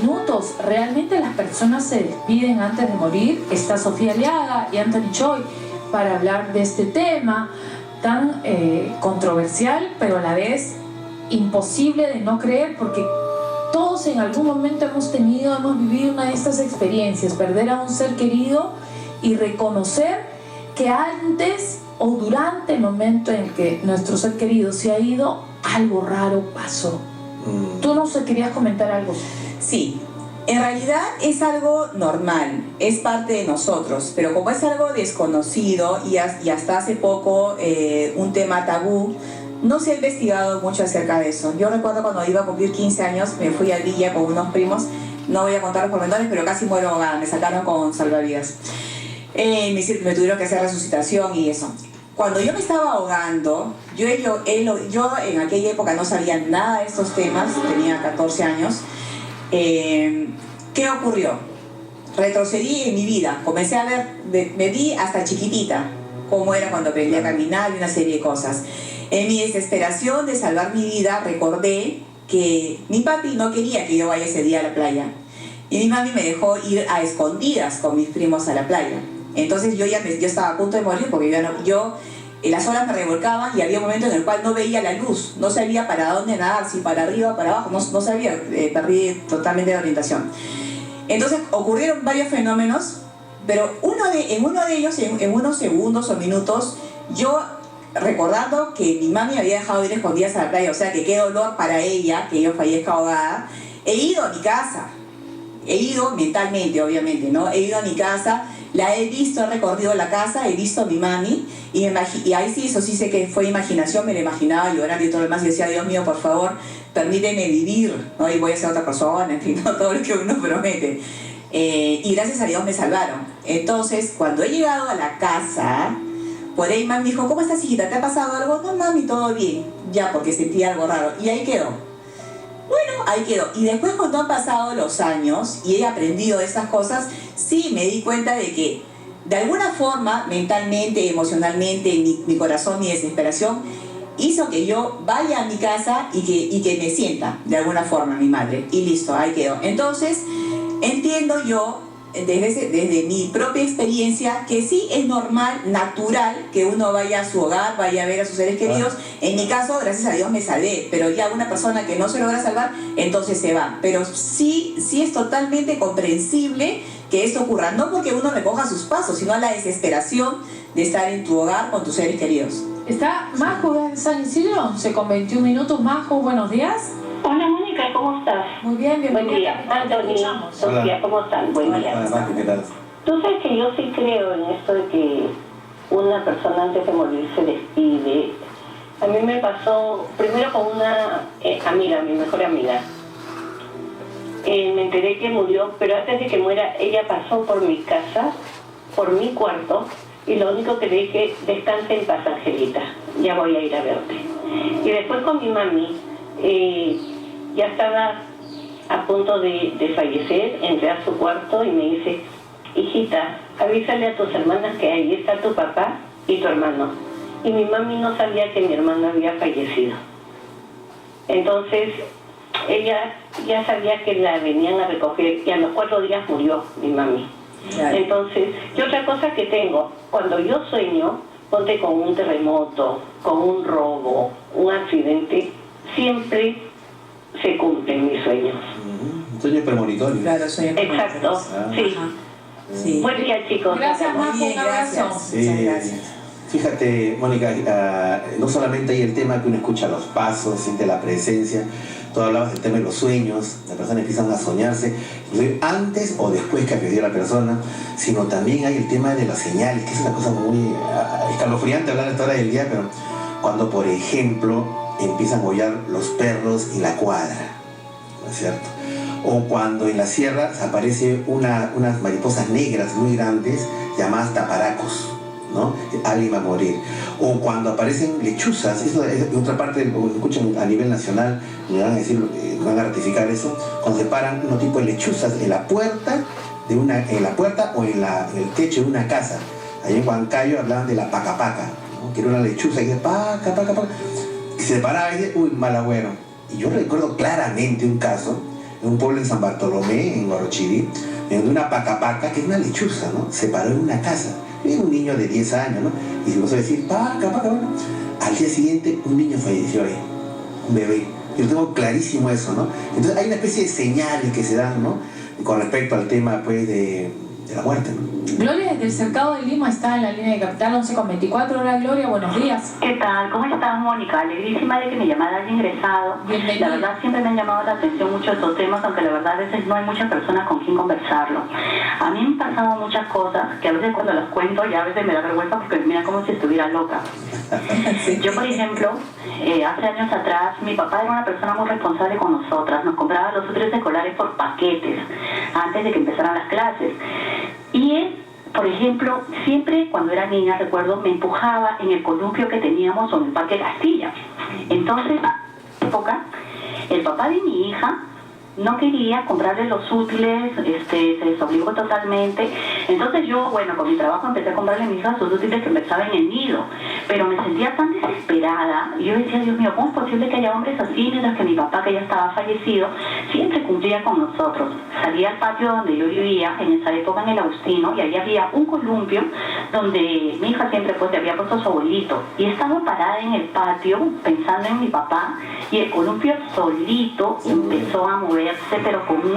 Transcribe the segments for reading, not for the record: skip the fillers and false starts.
minutos. Realmente las personas se despiden antes de morir. Está Sofía Aliaga y Anthony Choi para hablar de este tema tan controversial, pero a la vez imposible de no creer, porque todos en algún momento hemos vivido una de estas experiencias, perder a un ser querido y reconocer que antes o durante el momento en que nuestro ser querido se ha ido, algo raro pasó. Tú no sé, querías comentar algo. Sí, en realidad es algo normal, es parte de nosotros, pero como es algo desconocido y hasta hace poco un tema tabú, no se ha investigado mucho acerca de eso. Yo recuerdo cuando iba a cumplir 15 años, me fui a Villa con unos primos, no voy a contar los pormenores, pero casi muero ahogada, me sacaron con salvavidas. Me tuvieron que hacer resucitación y eso. Cuando yo me estaba ahogando, yo en aquella época no sabía nada de estos temas, tenía 14 años. ¿Qué ocurrió? Retrocedí en mi vida, comencé a ver, me vi hasta chiquitita cómo era cuando aprendí a caminar y una serie de cosas. En mi desesperación de salvar mi vida, recordé que mi papi no quería que yo vaya ese día a la playa. Y mi mami me dejó ir a escondidas con mis primos a la playa. Entonces yo estaba a punto de morir porque las olas me revolcaban y había un momento en el cual no veía la luz, no sabía para dónde nadar, si para arriba o para abajo, no sabía, perdí totalmente la orientación. Entonces ocurrieron varios fenómenos, pero en uno de ellos, en unos segundos o minutos, yo recordando que mi mami me había dejado ir escondidas a la playa, o sea que qué dolor para ella que yo fallezca ahogada, he ido a mi casa, he ido mentalmente obviamente, ¿no? He ido a mi casa, la he visto, he recorrido la casa, he visto a mi mami y ahí sí, eso sí sé que fue imaginación, me la imaginaba llorando y todo lo demás y decía, Dios mío, por favor, permíteme vivir, ¿no? Y voy a ser otra persona, en fin, ¿no? Todo lo que uno promete. Y gracias a Dios me salvaron. Entonces, cuando he llegado a la casa, por ahí mami dijo, ¿cómo estás, hijita? ¿Te ha pasado algo? No, mami, todo bien. Ya, porque sentía algo raro. Y ahí quedó. Bueno, ahí quedó. Y después cuando han pasado los años y he aprendido esas cosas, sí me di cuenta de que de alguna forma, mentalmente, emocionalmente, mi corazón, mi desesperación, hizo que yo vaya a mi casa y que me sienta de alguna forma mi madre. Y listo, ahí quedó. Entonces, entiendo yo, desde mi propia experiencia, que sí es normal, natural, que uno vaya a su hogar, vaya a ver a sus seres queridos. En mi caso, gracias a Dios me salvé, pero ya una persona que no se logra salvar, entonces se va. Pero sí es totalmente comprensible que esto ocurra, no porque uno recoja sus pasos, sino a la desesperación de estar en tu hogar con tus seres queridos. Está Majo en San Isidro, 11 con 21 minutos. Majo, buenos días. Hola Mónica, ¿cómo estás? Muy bien, bienvenida. Buen día, Anthony, Sofía, ¿cómo están? Buen día. Hola, ¿qué tal? Tú sabes que yo sí creo en esto de que una persona antes de morir se despide. A mí me pasó primero con una amiga, mi mejor amiga. Me enteré que murió, pero antes de que muera, ella pasó por mi casa, por mi cuarto, y lo único que le dije, descansa en paz, Angelita, ya voy a ir a verte. Y después con mi mami, ya estaba a punto de fallecer, entré a su cuarto y me dice, hijita, avísale a tus hermanas que ahí está tu papá y tu hermano. Y mi mami no sabía que mi hermano había fallecido. Entonces, ella ya sabía que la venían a recoger y a los 4 días murió mi mami. Claro. Entonces, y otra cosa que tengo, cuando yo sueño, ponte con un terremoto, con un robo, un accidente, siempre se cumplen mis sueños. Sueños premonitorios. Claro, sueños premonitorios. Exacto, sí. Sí. Buen día, chicos. Gracias, Majo, un abrazo. Muchas gracias. Fíjate, Mónica, no solamente hay el tema que uno escucha los pasos, siente la presencia. Tú hablabas del tema de los sueños, las personas empiezan a soñarse antes o después que perdió la persona, sino también hay el tema de las señales, que es una cosa muy escalofriante hablar a esta hora del día, pero cuando, por ejemplo, empiezan a aullar los perros en la cuadra, ¿no es cierto? O cuando en la sierra aparece unas mariposas negras muy grandes llamadas taparacos, ¿no? Alguien va a morir. O cuando aparecen lechuzas, eso es otra parte, lo escuchan a nivel nacional, me van a decir, van a ratificar eso, cuando se paran unos tipos de lechuzas en la puerta o en el techo de una casa. Allá en Huancayo hablaban de la pacapaca, ¿no? Que era una lechuza y dice paca, paca, paca, y se paraba y dice, uy, mal agüero. Y yo recuerdo claramente un caso en un pueblo en San Bartolomé, en Guarochirí, donde una pacapaca, que es una lechuza, ¿no? Se paró en una casa. Era un niño de 10 años, ¿no? Y se empezó a decir, paca, bueno. Al día siguiente, un niño falleció ahí, un bebé. Yo tengo clarísimo eso, ¿no? Entonces hay una especie de señales que se dan, ¿no? Con respecto al tema, pues, de la muerte, ¿no? Gloria desde el Cercado de Lima está en la línea de Capital 11:24. Hola Gloria, buenos días. ¿Qué tal? ¿Cómo estás, Mónica? Alegrísima de que mi llamada haya ingresado. Bienvenida. La verdad siempre me han llamado la atención mucho estos temas, aunque la verdad a veces no hay muchas personas con quien conversarlo. A mí me han pasado muchas cosas que a veces cuando las cuento ya a veces me da vergüenza porque mira como si estuviera loca. Sí. Yo, por ejemplo, hace años atrás, mi papá era una persona muy responsable con nosotras. Nos compraba los útiles escolares por paquetes antes de que empezaran las clases. Y él, por ejemplo, siempre cuando era niña, recuerdo, me empujaba en el columpio que teníamos en el Parque Castilla. Entonces, en esa época, el papá de mi hija no quería comprarle los útiles, se desobligó totalmente. Entonces yo, bueno, con mi trabajo empecé a comprarle a mi hija sus útiles que empezaba en el nido, pero me sentía tan desesperada, y yo decía, Dios mío, ¿cómo es posible que haya hombres así, mientras que mi papá, que ya estaba fallecido, siempre cumplía con nosotros? Salía al patio donde yo vivía, en esa época en el Agustino, y allí había un columpio donde mi hija siempre pues le había puesto a su abuelito, y estaba parada en el patio pensando en mi papá, y el columpio solito empezó a moverse, pero como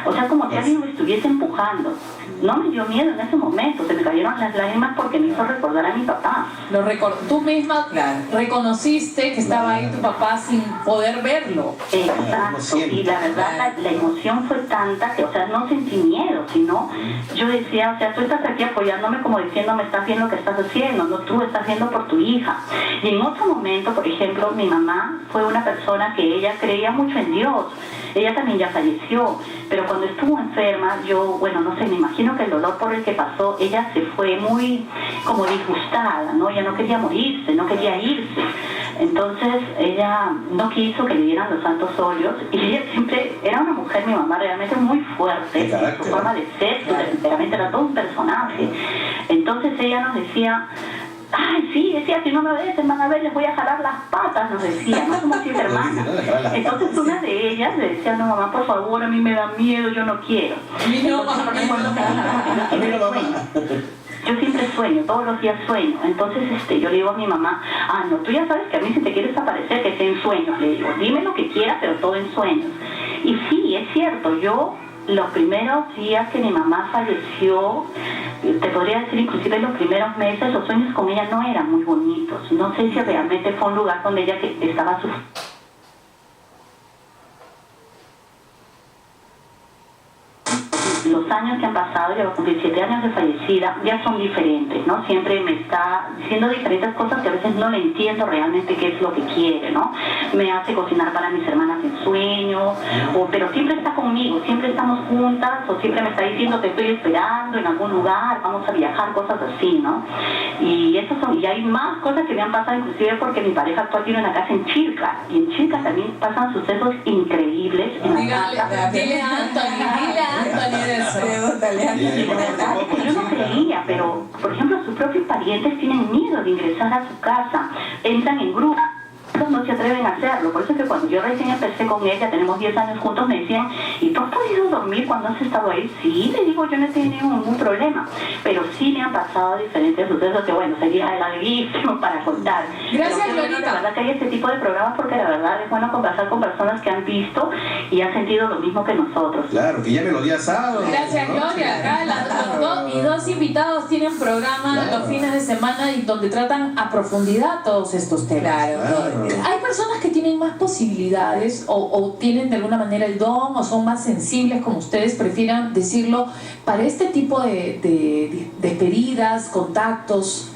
o sea, como si alguien me estuviese empujando. No me dio miedo en ese momento, se me cayeron las lágrimas porque me hizo recordar a mi papá. Tú misma reconociste que estaba ahí tu papá sin poder verlo. Exacto, y la verdad la emoción fue tanta que, o sea, no sentí miedo, sino yo decía, o sea, tú estás aquí apoyándome como diciendo, me estás viendo lo que estás haciendo, no tú estás haciendo por tu hija. Y en otro momento, por ejemplo, mi mamá fue una persona que ella creía mucho en Dios. Ella también ya falleció, pero cuando estuvo enferma, yo, bueno, no sé, me imagino que el dolor por el que pasó, ella se fue muy como disgustada, ¿no? Ella no quería morirse, no quería irse. Entonces ella no quiso que le dieran los santos óleos, y ella siempre era una mujer, mi mamá, realmente muy fuerte, su forma de ser, su temperamento era todo un personaje. Entonces ella nos decía, ay, sí, decía, si no me obedecen, van a ver, les voy a jalar las patas, nos decía, no somos siete hermanas. Entonces una de ellas le decía, no, mamá, por favor, a mí me da miedo, yo no quiero. Yo siempre sueño, todos los días sueño. Entonces yo le digo a mi mamá, no, tú ya sabes que a mí si te quieres aparecer, que sea en sueños. Le digo, dime lo que quieras, pero todo en sueños. Y sí, es cierto, yo los primeros días que mi mamá falleció, te podría decir inclusive los primeros meses, los sueños con ella no eran muy bonitos. No sé si realmente fue un lugar donde ella estaba sufriendo. Los años que han pasado, ya va a cumplir 7 años de fallecida, ya son diferentes, ¿no? Siempre me está diciendo diferentes cosas que a veces no le entiendo realmente qué es lo que quiere, ¿no? Me hace cocinar para mis hermanas en sueños, pero siempre está conmigo, siempre estamos juntas, o siempre me está diciendo te estoy esperando en algún lugar, vamos a viajar, cosas así, ¿no? Y hay más cosas que me han pasado, inclusive porque mi pareja actual tiene una casa en Chilca, y en Chilca también pasan sucesos increíbles en la casa. Dile a Anthony de eso. Yo no creía, pero por ejemplo sus propios parientes tienen miedo de ingresar a su casa, entran en grupos, no se atreven a hacerlo. Por eso es que cuando yo recién empecé con ella, tenemos 10 años juntos, me decían, ¿y tú has podido dormir cuando has estado ahí? Sí, le digo, yo no he tenido ningún problema, pero sí me han pasado diferentes sucesos que, bueno, sería larguísimo para contar. Gracias, Glorita. La verdad que hay este tipo de programas porque la verdad es bueno conversar con personas que han visto y han sentido lo mismo que nosotros. Claro, que llame los días sábados. Gracias, Gloria. Acá mis dos invitados tienen programa los fines de semana y donde tratan a profundidad todos estos temas. Claro. Hay personas que tienen más posibilidades o tienen de alguna manera el don o son más sensibles, como ustedes prefieran decirlo, para este tipo de despedidas, contactos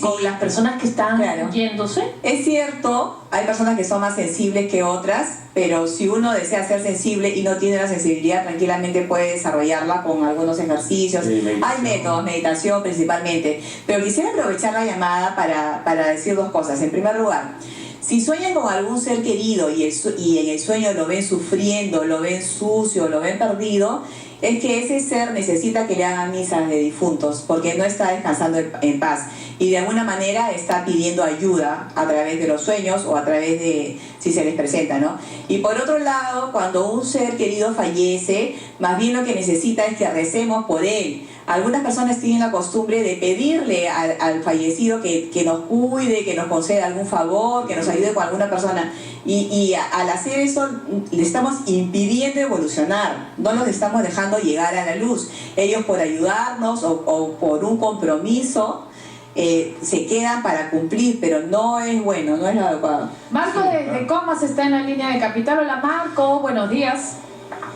con las personas que están yéndose. Es cierto, hay personas que son más sensibles que otras, pero si uno desea ser sensible y no tiene la sensibilidad, tranquilamente puede desarrollarla con algunos ejercicios. Hay métodos, meditación principalmente. Pero quisiera aprovechar la llamada para decir dos cosas. En primer lugar, si sueñan con algún ser querido y en el sueño lo ven sufriendo, lo ven sucio, lo ven perdido, es que ese ser necesita que le hagan misas de difuntos porque no está descansando en paz. y de alguna manera está pidiendo ayuda a través de los sueños o a través de si se les presenta, ¿no? Y por otro lado, cuando un ser querido fallece, más bien lo que necesita es que recemos por él. Algunas personas tienen la costumbre de pedirle al fallecido que nos cuide, que nos conceda algún favor, que nos ayude con alguna persona. Y al hacer eso, le estamos impidiendo evolucionar, no los estamos dejando llegar a la luz. Ellos por ayudarnos o por un compromiso se quedan para cumplir, pero no es bueno, no es lo adecuado. Marco de Comas está en la línea de Capital. Hola Marco, buenos días.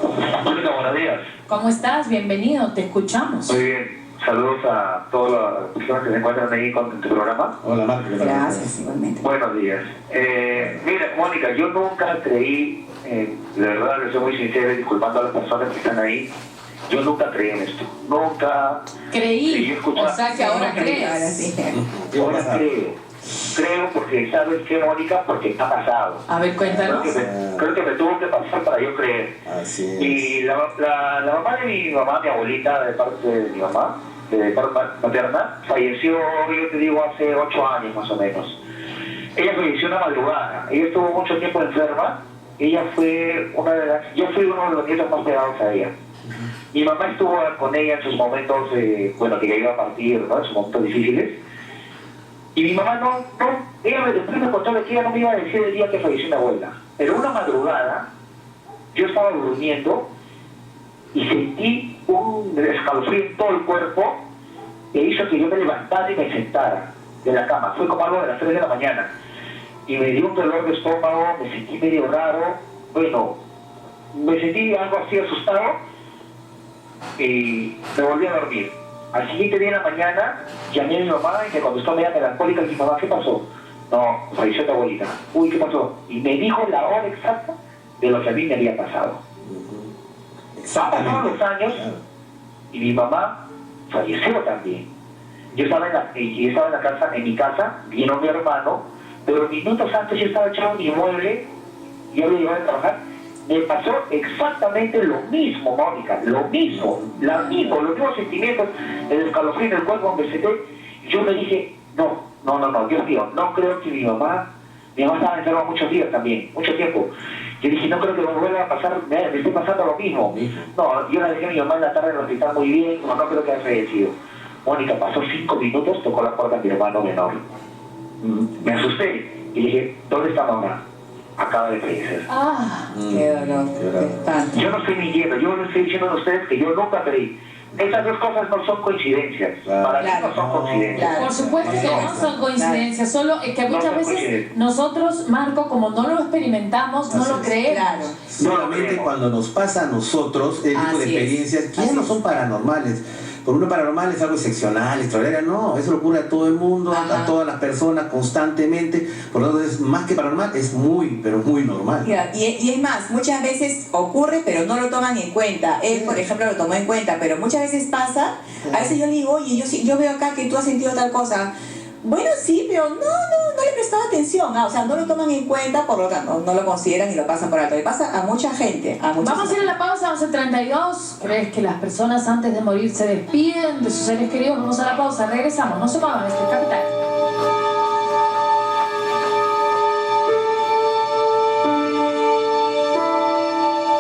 Hola, buenos días. ¿Cómo estás? Bienvenido, te escuchamos. Muy bien. Saludos a todas las personas que se encuentran ahí con tu programa. Hola, Marco. Gracias, igualmente. Buenos días. Mira, Mónica, yo nunca creí, de verdad, le soy muy sincero y disculpando a las personas que están ahí, yo nunca creí en esto. Nunca Creí, o sea que ahora crees. Ahora sí. Ahora creo porque, ¿sabes qué, Mónica? Porque ha pasado. A ver, cuéntanos. Creo que me tuvo que pasar para yo creer. Así es. Y la mamá de mi mamá, mi abuelita, de parte de mi mamá, de parte materna, falleció, yo te digo, hace 8 años más o menos. Ella falleció una madrugada. Ella estuvo mucho tiempo enferma. Ella fue yo fui uno de los nietos más pegados a ella. Mi mamá estuvo con ella en sus momentos, bueno, que ya iba a partir, ¿no? En sus momentos difíciles. Y mi mamá ella después me contó que ella no me iba a decir el día que falleció mi abuela. Pero una madrugada, yo estaba durmiendo y sentí un escalofrío en todo el cuerpo que hizo que yo me levantara y me sentara de la cama. Fue como algo de las 3 de la mañana. Y me dio un dolor de estómago, me sentí medio raro. Bueno, me sentí algo así asustado y me volví a dormir. Al siguiente día de la mañana llamé a mi mamá y me contestó media melancólica y dije, mamá, ¿qué pasó? No, falleció tu abuelita. Uy, ¿qué pasó? Y me dijo la hora exacta de lo que a mí me había pasado. Han pasado los años y mi mamá falleció también. Yo estaba en la casa, en mi casa, vino mi hermano, pero minutos antes yo estaba echado en mi mueble, yo había llegado a trabajar. Me pasó exactamente lo mismo, Mónica, lo mismo, los mismos sentimientos, el escalofrío en el cuerpo donde senté. Yo me dije, no, Dios mío, no creo que mi mamá estaba enferma muchos días también, mucho tiempo. Yo dije, no creo que me vuelva a pasar, me esté pasando lo mismo. No, yo la dejé a mi mamá en la tarde en el hospital muy bien, no creo que haya fallecido. Mónica, pasó 5 minutos, tocó la puerta a mi hermano menor. Me asusté y dije, ¿dónde está mamá? Acaba de fallecer. Qué dolor. Yo no estoy mintiendo, yo les estoy diciendo a ustedes que yo nunca creí. Estas dos cosas no son coincidencias. Para mí no son coincidencias. Por supuesto que no son coincidencias, solo es que muchas veces nosotros, Marco, como no lo experimentamos, no lo creemos. Solamente cuando nos pasa a nosotros este tipo de experiencias, que ya no son paranormales. Por uno paranormal es algo excepcional, extraordinario, no, eso le ocurre a todo el mundo, a todas las personas constantemente, por lo tanto es más que paranormal, es muy, pero muy normal. Y es más, muchas veces ocurre, pero no lo toman en cuenta. Él, por ejemplo, lo tomó en cuenta, pero muchas veces pasa, a veces yo le digo, oye, yo veo acá que tú has sentido tal cosa. Bueno, sí, pero no le prestaba atención, o sea, no lo toman en cuenta, por lo tanto, no lo consideran y lo pasan por alto. Le pasa a mucha gente. Vamos a hacer la pausa, 11:32. ¿Crees que las personas antes de morir se despiden de sus seres queridos? Vamos a la pausa, regresamos, no se muevan, este es Capital.